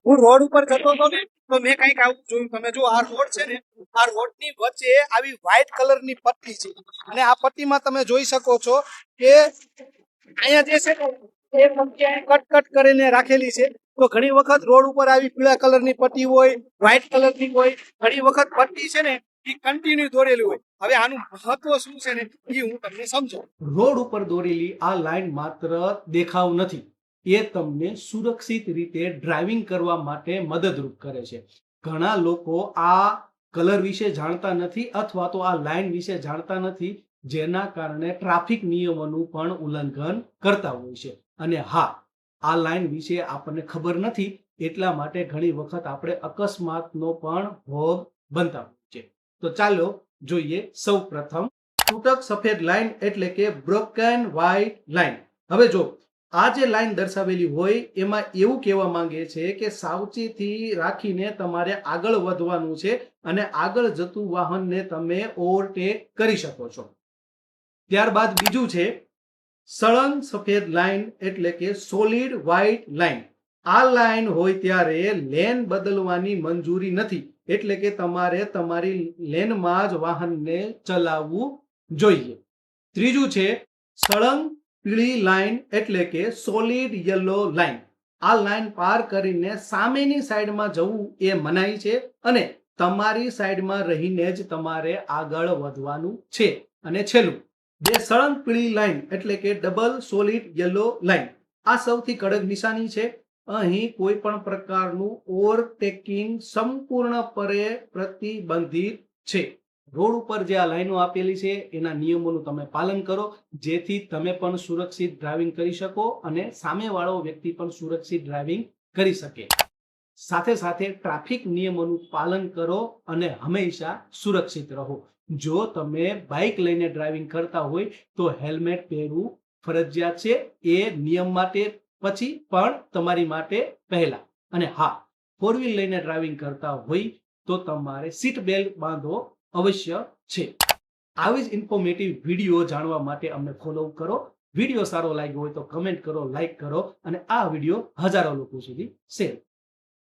હું રોડ ઉપર જતો હતો ને તો મેં કઈક આવું જોયું. તમે જો આ રોડ છે ને, આ રોડની વચ્ચે આવી વ્હાઈટ કલરની પટ્ટી છે અને આ પટ્ટીમાં તમે જોઈ શકો છો કે અહીંયા જે છે ને એ કટ કરીને રાખેલી છે. તો ઘણી વખત રોડ ઉપર આવી પીળા કલરની પટ્ટી હોય, વ્હાઈટ કલરની હોય, ઘણી વખત પટ્ટી છે ને એ કન્ટિન્યુ દોરેલી હોય. હવે આનું મહત્વ શું છે ને એ હું તમને સમજાવું. રોડ ઉપર દોરેલી આ લાઈન માત્ર દેખાવ નથી, એ તમને સુરક્ષિત રીતે ડ્રાઇવિંગ કરવા માટે મદદરૂપ કરે છે. ઘણા લોકો આ કલર વિશે જાણતા નથી અથવા તો આ લાઈન વિશે જાણતા નથી, જેના કારણે ટ્રાફિક નિયમોનું પણ ઉલ્લંઘન કરતા હોય છે. અને હા, આ લાઈન વિશે આપણને ખબર નથી એટલા માટે ઘણી વખત આપણે અકસ્માતનો પણ ભોગ બનતા હોય છે. તો ચાલો જોઈએ. સૌ પ્રથમ તૂટક સફેદ લાઈન એટલે કે બ્રોકન વ્હાઇટ લાઈન. હવે જો આ જે લાઈન દર્શાવેલી હોય એમાં એવું કહેવા માંગે છે કે સાવચેતી રાખીને તમારે આગળ વધવાનું છે અને આગળ જતું વાહનને તમે ઓવરટેક કરી શકો છો. ત્યારબાદ બીજું છે સળંગ સફેદ લાઈન એટલે કે સોલિડ વ્હાઇટ લાઈન. આ લાઈન હોય ત્યારે લેન બદલવાની મંજૂરી નથી, એટલે કે તમારે તમારી લેનમાં જ વાહનને ચલાવવું જોઈએ. ત્રીજું છે સળંગ પીળી લાઈન એટલે કે સોલિડ યલો લાઈન. આ લાઈન પાર કરીને સામેની સાઈડમાં જવું એ મનાઈ છે અને તમારી સાઈડમાં રહીને જ તમારે આગળ વધવાનું છે. અને છેલ્લું જે સળંગ પીળી લાઈન એટલે કે ડબલ સોલિડ યલો લાઈન. આ સૌથી કડક નિશાની છે. અહીં કોઈ પણ પ્રકારનું ઓવરટેકિંગ સંપૂર્ણપણે પ્રતિબંધિત છે. રોડ ઉપર જે આ લાઈનો આપેલી છે એના નિયમોનું તમે પાલન કરો, જેથી તમે પણ સુરક્ષિત ડ્રાઇવિંગ કરી શકો અને સામેવાળો વ્યક્તિ પણ સુરક્ષિત ડ્રાઇવિંગ કરી શકે. સાથે સાથે ટ્રાફિક નિયમોનું પાલન કરો અને હંમેશા સુરક્ષિત રહો. જો તમે બાઇક લઈને ડ્રાઇવિંગ કરતા હોય તો હેલ્મેટ પહેરવું ફરજિયાત છે. એ નિયમ માટે પછી પણ તમારી માટે પહેલા. અને હા, ફોર વ્હીલ લઈને ડ્રાઇવિંગ કરતા હોય તો તમારે સીટ બેલ્ટ બાંધવો અવશ્ય છે. આવી જ ઇન્ફોર્મેટિવ વિડીયો જાણવા માટે અમને ફોલો કરો. વિડીયો સારો લાગ્યો હોય તો કમેન્ટ કરો, લાઈક કરો અને આ વિડીયો હજારો લોકો સુધી શેર કરો.